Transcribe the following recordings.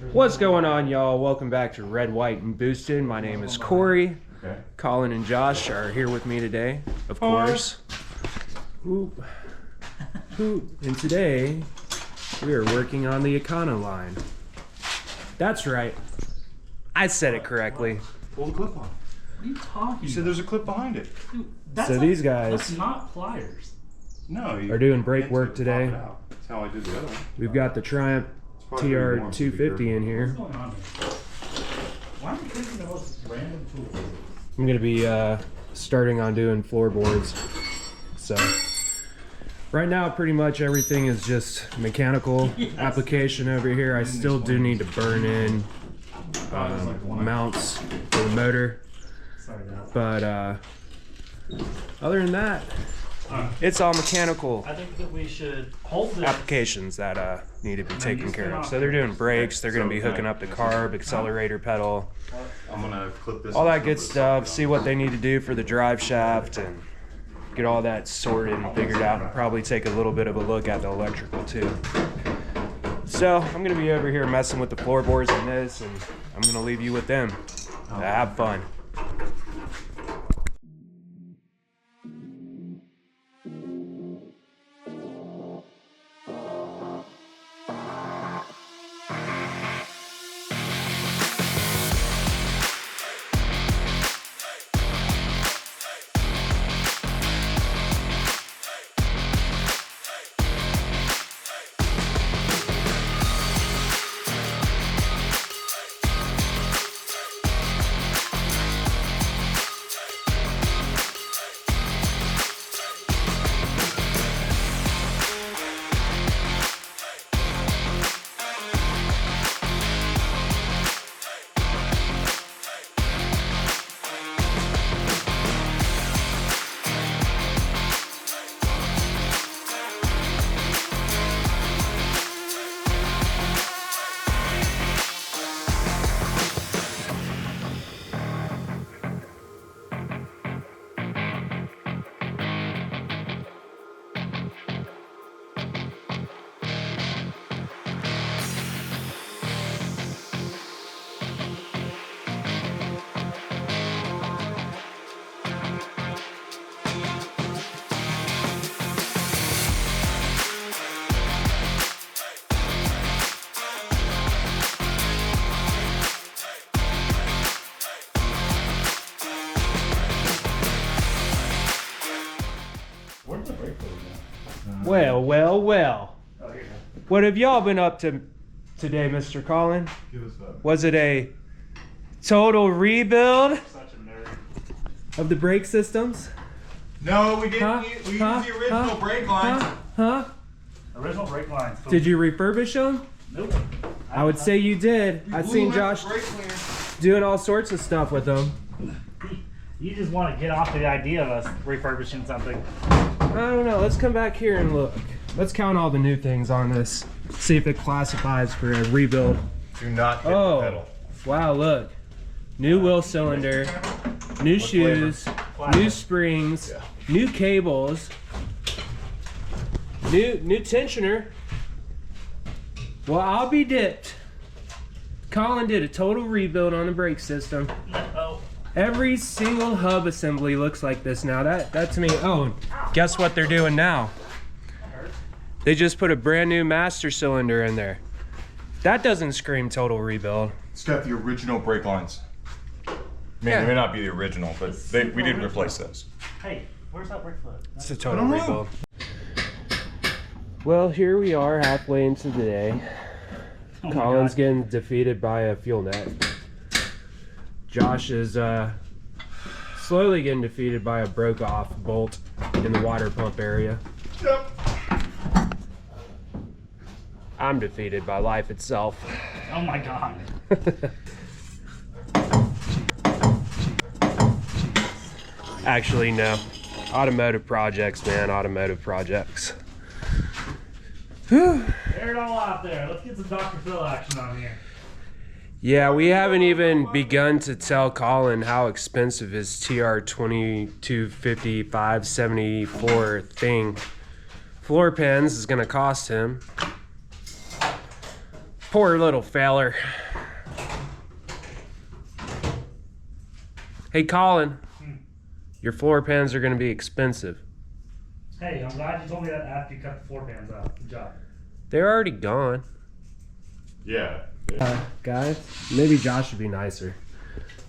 What's going on, y'all? Welcome back to Red, White, and Boosted. My name is Corey. Okay. Colin and Josh are here with me today, of course. Oop. Oop. And today, we are working on the Econoline. That's right. I said it correctly. Pull the clip on. What are you talking You said there's a clip behind it. Dude, that's So not, these guys that's not pliers. No, you are doing brake meant work to today. pop it out. That's how I did the other one. We've got the Triumph Probably where you want to be TR250 in here. What's going on here? Why am I thinking the most random tools? I'm going to be starting on doing floorboards. So right now, pretty much everything is just mechanical application over here. I still do need to burn in mounts for the motor. Sorry, guys. But other than that, it's all mechanical I think that we should hold this. applications that need to be taken care of. So they're doing brakes, they're going to be hooking up the carb, accelerator pedal, I'm gonna clip this. all that good stuff, see what they need to do for the drive shaft and get all that sorted and figured out, and probably take a little bit of a look at the electrical too. So I'm going to be over here messing with the floorboards and this, and I'm going to leave you with them. Have fun. Where's the brake fluid now? Well, well, well. Oh, here. What have y'all been up to today, Mr. Colin? Give us that. Was it a total rebuild Such a nerd. of the brake systems? No, we didn't. Huh? We used Huh? the original Huh? brake lines. Huh? Original brake lines. Did you refurbish them? Nope. I would say you did. We I've blew seen them out Josh the brake cleaner. doing all sorts of stuff with them. You just want to get off the idea of us refurbishing something. I don't know. Let's come back here and look. Let's count all the new things on this. See if it classifies for a rebuild. Do not hit the Oh, pedal. wow, look. New wheel cylinder, new shoes, new springs, new cables, new tensioner. Well, I'll be dipped. Colin did a total rebuild on the brake system. Oh. Every single hub assembly looks like this now. That to me, oh, guess what they're doing now? They just put a brand new master cylinder in there. That doesn't scream total rebuild. It's got the original brake lines. I mean, Yeah. they may not be the original, but we did replace those. Hey, where's that brake fluid? It's a total I don't know. rebuild. Well, here we are halfway into the day. Oh my Colin's God. getting defeated by a fuel net. Josh is slowly getting defeated by a broke off bolt in the water pump area. Yep. I'm defeated by life itself. Oh my God. Actually, no. Automotive projects, man. Automotive projects. Whew. Air it all out there. Let's get some Dr. Phil action on here. Yeah, we haven't even begun to tell Colin how expensive his TR 2250 574 thing floor pans is going to cost him. Poor little feller. Hey, Colin. Your floor pans are going to be expensive. Hey, I'm glad you told me that after you cut the floor pans out. Good job. They're already gone. Yeah. Guys, maybe Josh should be nicer.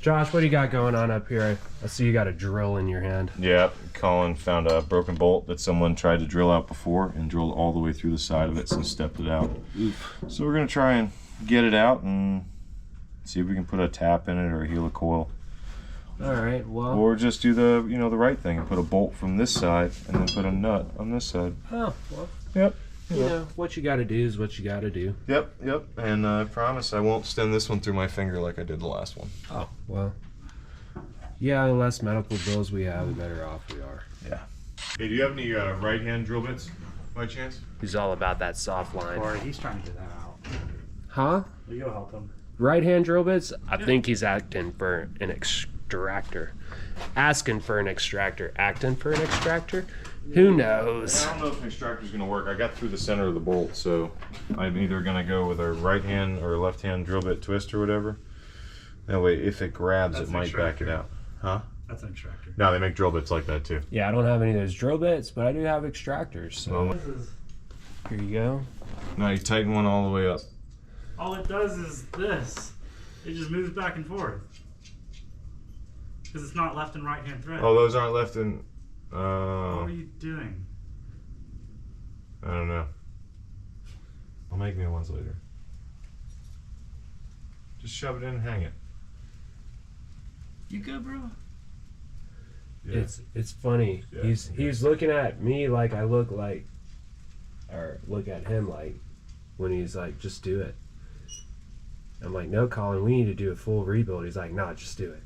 Josh, what do you got going on up here? I see you got a drill in your hand. Yeah, Colin found a broken bolt that someone tried to drill out before and drilled all the way through the side of it, so stepped it out. Oof. So we're gonna try and get it out and see if we can put a tap in it or a helicoil. All right, well. Or just do the, you know, the right thing and put a bolt from this side and then put a nut on this side. Oh, well. Yep. You know, what you got to do is what you got to do. Yep, yep. And I promise I won't send this one through my finger like I did the last one. Oh, well. Yeah, the less medical bills we have, the better off we are. Yeah. Hey, do you have any right-hand drill bits by chance? He's all about that soft line. Corey, he's trying to get that out. Huh? Will you go help him? Right hand drill bits? I think he's acting for an extractor. Asking for an extractor. Acting for an extractor? Who knows? I don't know if an extractor's gonna work. I got through the center of the bolt, so I'm either gonna go with a right hand or left hand drill bit twist or whatever. That way, if it grabs, That's it might back it out. Huh? That's an extractor. No, they make drill bits like that too. Yeah, I don't have any of those drill bits, but I do have extractors. So Well, This is, here you go. now you tighten one all the way up. all it does is this. It just moves back and forth. Because it's not left and right hand thread. Oh, those aren't left in. What are you doing? I don't know. I'll make new ones later. Just shove it in and hang it. You good, bro? Yeah. It's funny. Yeah. He's looking at me like I look like, or look at him like, when he's like, just do it. I'm like, no, Colin, we need to do a full rebuild. He's like, nah, just do it.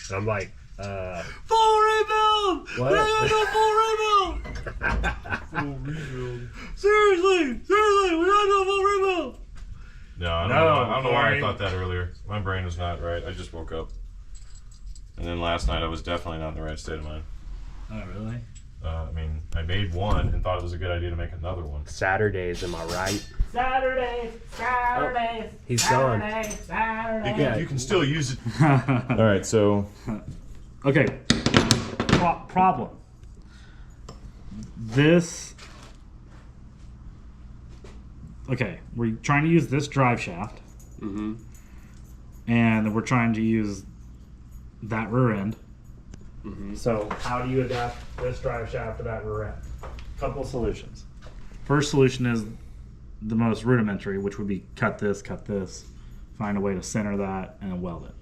And I'm like, full rebuild! What? Full rebuild! Full rebuild. Seriously, we gotta do a full rebuild! No, I don't No, know. I don't know why I Corey. thought that earlier. My brain was not right. I just woke up. And then last night I was definitely not in the right state of mind. Oh, really? I mean, I made one and thought it was a good idea to make another one. Saturdays, am I right? Saturdays. He's gone. Saturdays. You can still use it. All right, so Okay. Problem. This. Okay, we're trying to use this drive shaft, Mm-hmm. and we're trying to use that rear end. Mm-hmm. So, how do you adapt this drive shaft to that rear end? Couple solutions. First solution is the most rudimentary, which would be cut this, find a way to center that, and weld it.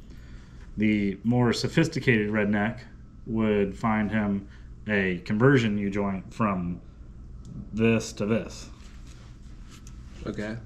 The more sophisticated redneck would find him a conversion U-joint from this to this. Okay.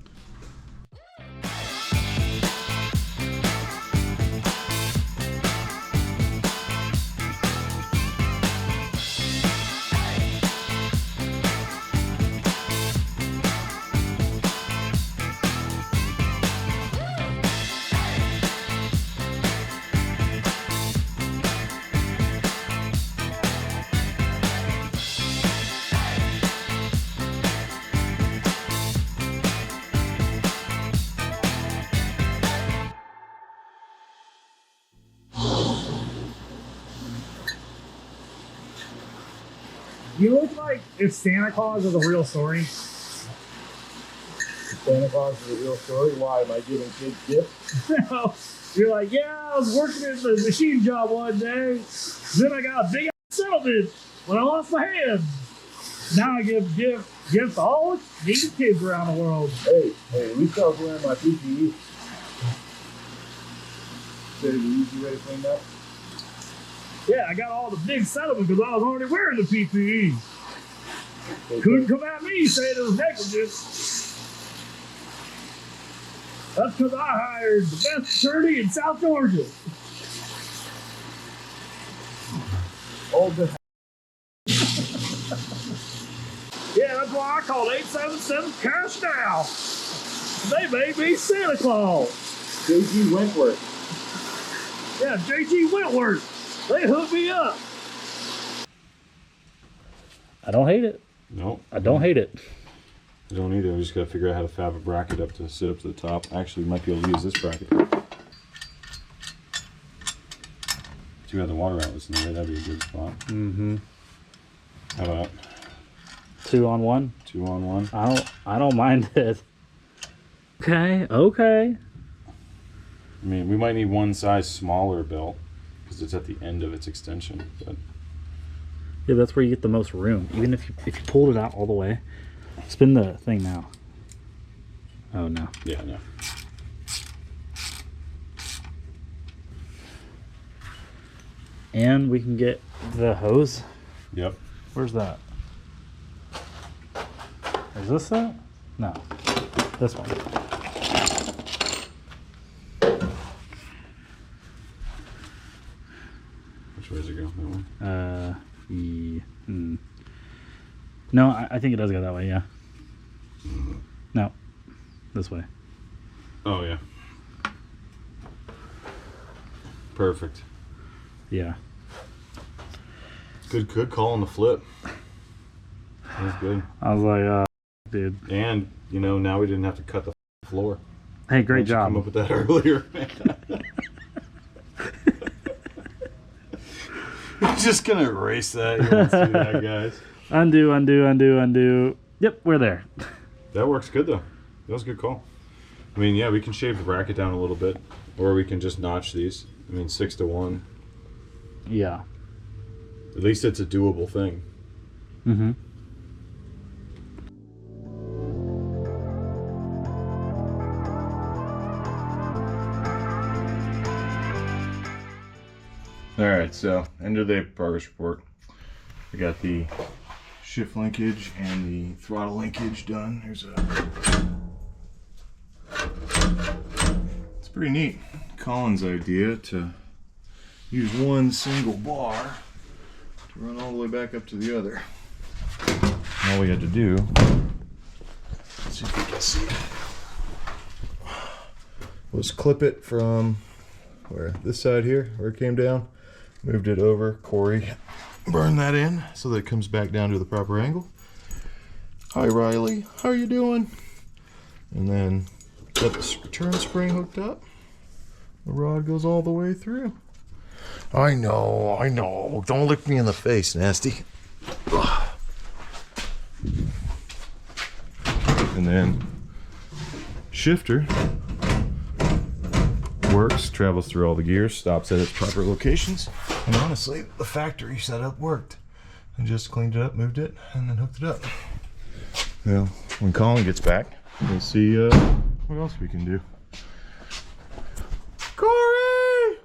You look like if Santa Claus was a real story. Santa Claus is a real story. Why am I giving kids gifts? You're like, yeah, I was working in the machine job one day. Then I got a big settlement when I lost my hand. Now I give gifts to all needy kids around the world. Hey, at least I was wearing my PPE. Said it was an easy way to clean up. Yeah, I got all the big settlement because I was already wearing the PPE. Couldn't come at me saying it was negligence. That's because I hired the best attorney in South Georgia. All this. Yeah, that's why I called 877 Cash Now. They made me Santa Claus. JG Wentworth. Yeah, JG Wentworth. They hooked me up. I don't hate it. no. I don't hate it. You don't need it. We just gotta figure out how to fab a bracket up to sit up to the top. Actually, we might be able to use this bracket. Too bad the water outlets in there. That'd be a good spot. Mm-hmm. How about 2 on 1? 2 on 1? I don't mind it. Okay. Okay. I mean, we might need one size smaller belt because it's at the end of its extension. But Yeah, that's where you get the most room. Even if you pulled it out all the way. Spin the thing now. Oh no. yeah, no. And we can get the hose. Yep. Where's that? Is this it? No. This one. Which way does it go? That one? No, I think it does go that way, yeah. No. This way. Oh yeah. Perfect. Yeah. Good call on the flip. That's good. I was like, dude. And you know, now we didn't have to cut the floor. Hey, great Why don't you job. Come up with that earlier. I'm just gonna erase that. You won't see that, guys. Undo, undo, undo, undo. Yep, we're there. That works good though. That was a good call. I mean, yeah, we can shave the bracket down a little bit, or we can just notch these. I mean, 6 to 1. Yeah. At least it's a doable thing. Mm-hmm. All right, so end of the progress report. We got the shift linkage and the throttle linkage done. Here's it's pretty neat. Colin's idea to use one single bar to run all the way back up to the other. All we had to do, let's see if we can see it, was clip it from where this side here, where it came down, moved it over. Corey burned that in so that it comes back down to the proper angle. Hi Riley, how are you doing? And then got the return spring hooked up. The rod goes all the way through. I know. Don't lick me in the face, nasty. And then shifter works, travels through all the gears, stops at its proper locations. And honestly, the factory setup worked. I just cleaned it up, moved it, and then hooked it up. Well, when Colin gets back, we'll see what else we can do. Corey!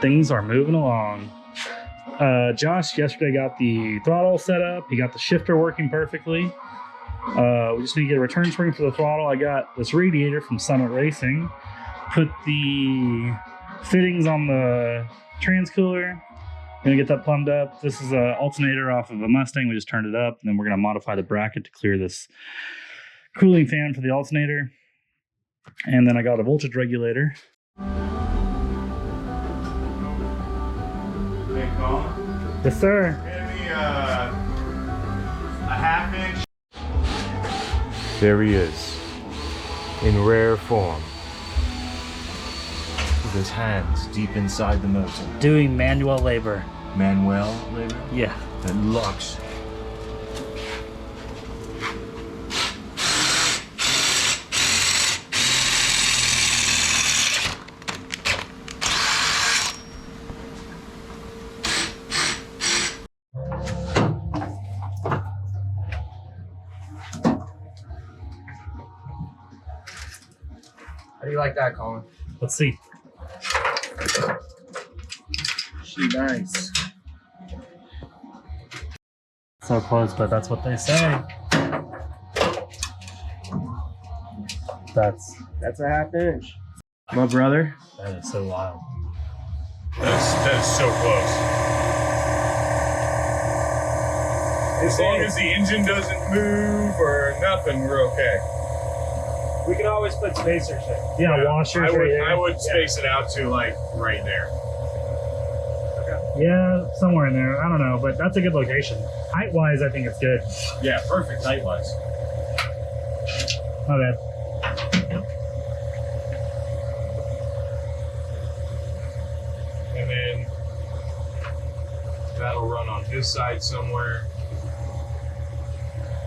Things are moving along. Josh yesterday got the throttle set up. He got the shifter working perfectly. We just need to get a return spring for the throttle. I got this radiator from Summit Racing. Put the fittings on the trans cooler. Gonna get that plumbed up. This is an alternator off of a Mustang. We just turned it up, and then we're gonna modify the bracket to clear this cooling fan for the alternator. And then I got a voltage regulator. Hey, Colin. Yes, sir. Give me a half-inch. There he is, in rare form, with his hands deep inside the motor. Doing manual labor. Manuel labor? Yeah. And locks. How do you like that, Colin? Let's see. She nice. So close, but that's what they say. That's a half inch. My brother. That is so wild. That is so close. As long as the engine doesn't move or nothing, we're okay. We can always put spacers in. Yeah, washers right there. I would space it out to like right there. Yeah, somewhere in there. I don't know, but that's a good location. Height-wise, I think it's good. Yeah, perfect height-wise. Not bad. And then that'll run on his side somewhere.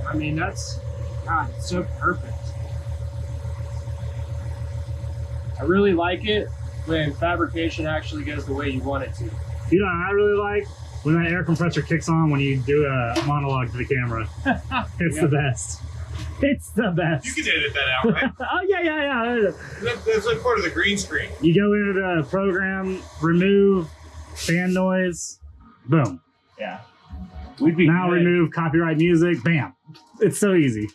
I mean, that's, God, it's so perfect. I really like it when fabrication actually goes the way you want it to. You know what I really like? When that air compressor kicks on when you do a monologue to the camera. It's the best. It's the best. You can edit that out, right? Oh, yeah. That's like part of the green screen. You go into the program, remove fan noise, boom. Yeah. We'd be Now good. remove copyright music, bam. It's so easy.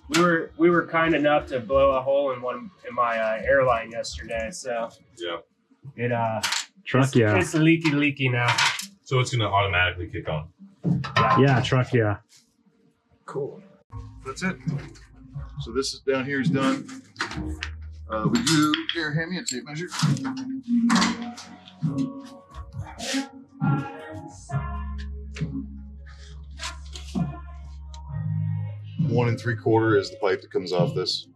We were kind enough to blow a hole in my airline yesterday, so Yeah. it Truck, yeah. it's leaky now. So it's gonna automatically kick on. Yeah, truck, yeah. Cool. That's it. So this is down here is done. We do here, hand me a tape measure. 1 3/4 is the pipe that comes off this.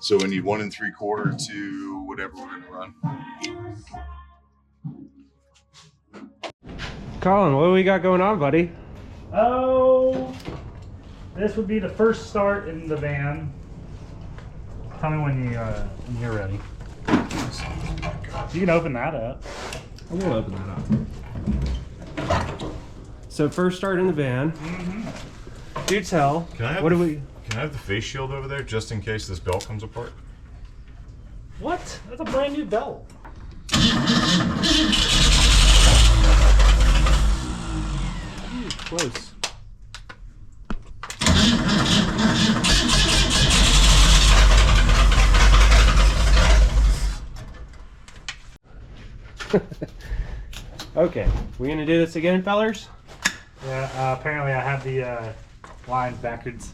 So we need 1 3/4 to whatever we're gonna run. Colin, what do we got going on, buddy? Oh, this would be the first start in the van. Tell me when you're ready. You can open that up. I will open that up. So first start in the van. Do tell. Can I have what the, do we? Can I have the face shield over there just in case this belt comes apart? What? That's a brand new belt. Close. Okay, we gonna do this again, fellers? Yeah, apparently I have the lines backwards.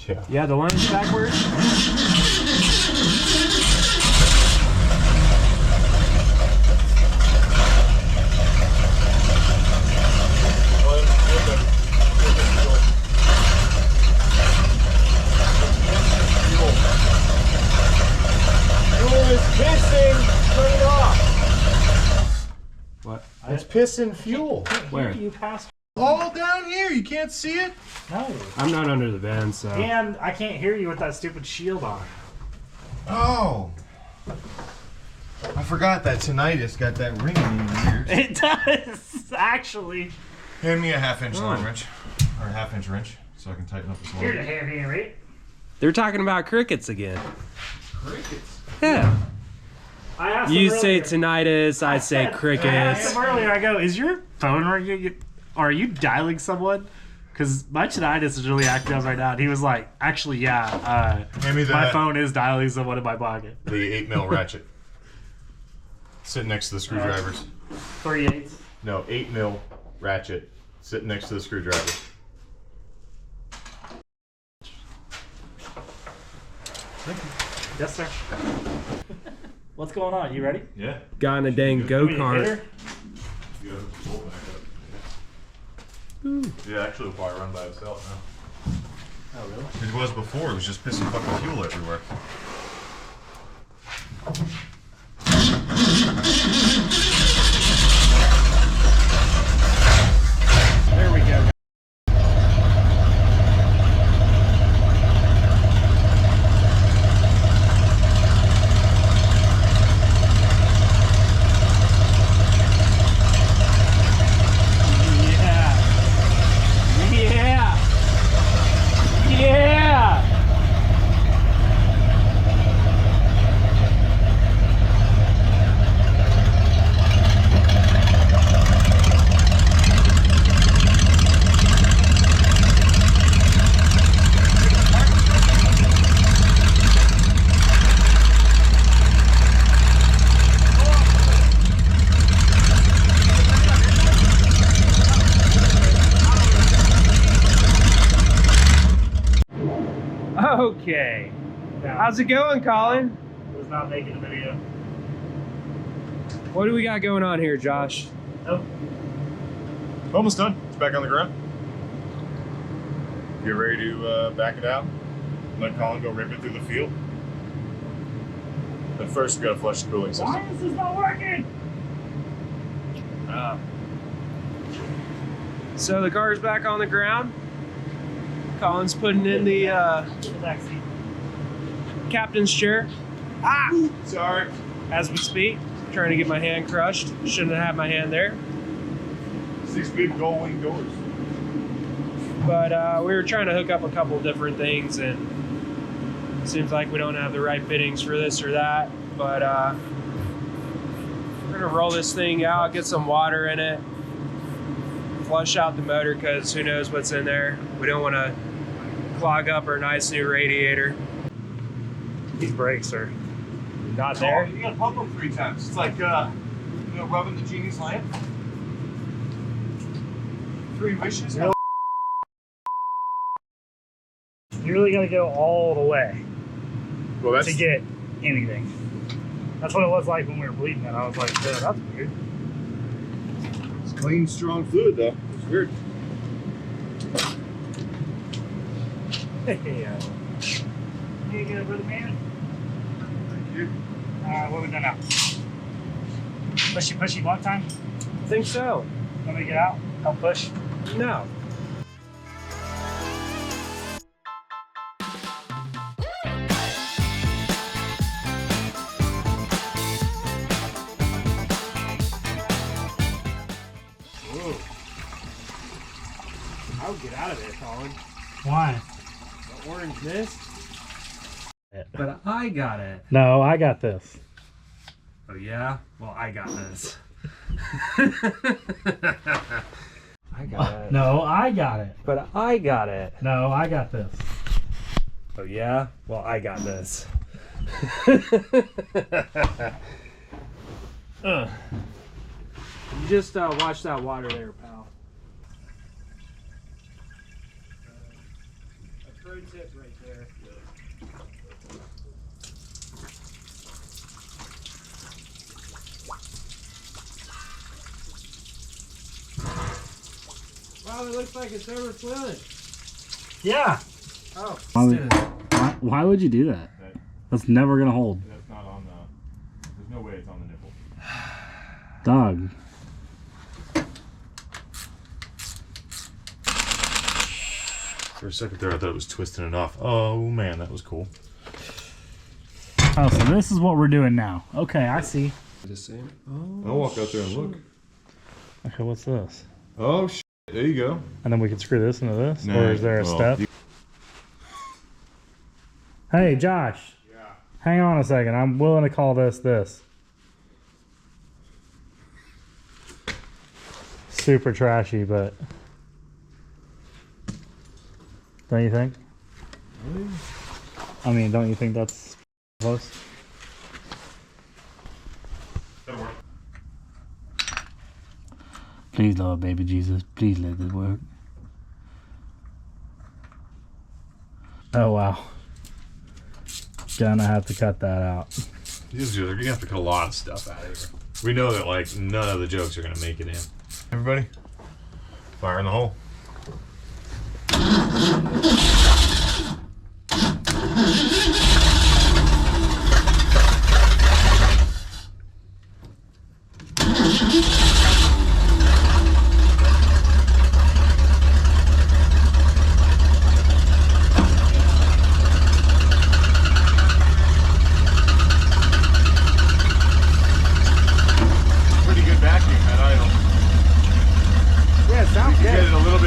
Yeah. Yeah, the line's backwards. What? It's pissing fuel. Where? You passed. All down here, you can't see it? No. I'm not under the van, so. And I can't hear you with that stupid shield on. Oh. I forgot that tinnitus got that ringing in your ears. It does, actually. Hand me a 1/2-inch line wrench. Or a 1/2-inch wrench so I can tighten up this one. Here's a hand, right? They're talking about crickets again. Crickets. Yeah. I asked You him say earlier. tinnitus, I say I asked crickets. him earlier, I go, is your phone ringing? Are you dialing someone? Because my tinnitus is really acting up right now. And he was like, actually, yeah, Hand me my that. phone is dialing someone in my pocket. The 8mm ratchet. Sitting next to the screwdrivers. 3/8. No, 8mm ratchet. Sitting next to the screwdriver. Yes, sir. What's going on? You ready? Yeah. Got in a dang go-kart. Yeah, actually, it'll probably run by itself now. Oh, really? It was before. It was just pissing fucking fuel everywhere. There we go. Okay. Yeah. How's it going, Colin? Was not making a video. What do we got going on here, Josh? Oh, Almost done. It's back on the ground. Get ready to back it out. Let Colin go rip it through the field. But first, we gotta flush the cooling system. why is this not working? So the car's back on the ground. Colin's putting in the Backseat. captain's chair Sorry. as we speak. Trying to get my hand crushed. Shouldn't have had my hand there. 6 big gull wing doors. But we were trying to hook up a couple different things, and it seems like we don't have the right fittings for this or that. But we're gonna roll this thing out, get some water in it, flush out the motor, because who knows what's in there. We don't want to clog up our nice new radiator. These brakes are Not there. You gotta pump them 3 times. It's like, rubbing the genie's lamp. 3 wishes. You really got to go all the way Well, that's to get anything. That's what it was like when we were bleeding it. I was like, "Dude, that's weird." it's clean, strong fluid, though. It's weird. Yeah. You get it, brother man. Thank you. What we done now? Pushy one time. I think so. Want me to get out? Help push. No. I would get out of there, Colin. Why? The orange mist. But I got it. No, I got this. Oh yeah? Well, I got this. I got it. No, I got it. But I got it. No, I got this. Oh yeah? Well, I got this. You just watch that water there, pal. A pro tip right there. Wow, it looks like it's overflowing. Yeah. Oh, Why would you do that? That's never gonna hold. That's not on the. There's no way it's on the nipple. Dog. For a second there, I thought it was twisting it off. Oh man, that was cool. Oh, so this is what we're doing now. Okay, I see. the same. Oh, I'll walk out there and look. Okay, what's this? Oh, there you go. And then we can screw this into this? Nah, or is there a well, step? Hey, Josh. Yeah. Hang on a second. I'm willing to call this this. Super trashy, but don't you think? Really? I mean, don't you think that's close? That'll work. Please, Lord, baby Jesus, please let this work. Oh, wow. Gonna have to cut that out. You're gonna have to cut a lot of stuff out of here. We know that like none of the jokes are gonna make it in. Everybody, fire in the hole. Pretty good vacuum at idle. yeah, it sounds You get it a little bit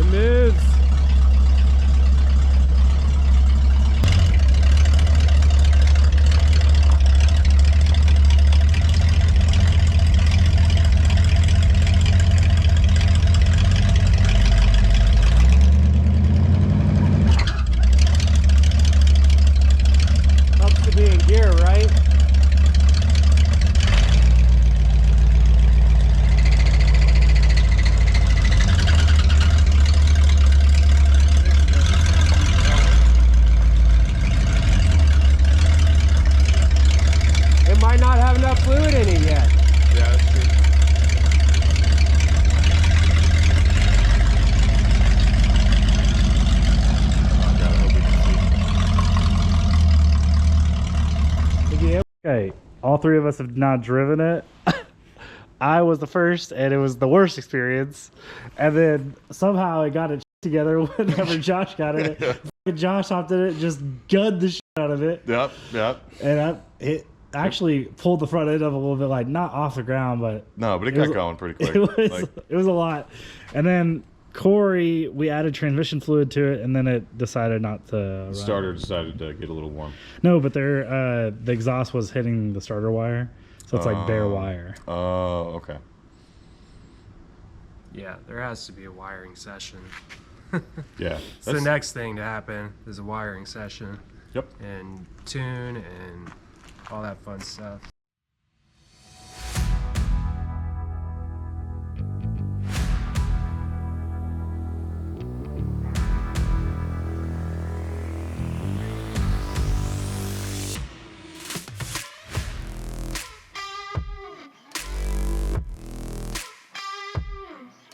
It moves. Helps to be in gear, right? It might not have enough fluid in it yet. Yeah, that's true. Oh God, I hope we can see. Okay, all three of us have not driven it. I was the first, and it was the worst experience. And then somehow it got it together whenever Josh got in it. Josh hopped in it, just gunned the shit out of it. Yep, yep. And it actually pulled the front end up a little bit, like not off the ground, but No, but it got going pretty quick. it was a lot. And then Corey, we added transmission fluid to it, and then it decided not to run. Starter decided to get a little warm. No, but the exhaust was hitting the starter wire, so it's like bare wire. Oh, okay. Yeah, there has to be a wiring session. Yeah. It's the next thing to happen is a wiring session. Yep. And tune and all that fun stuff.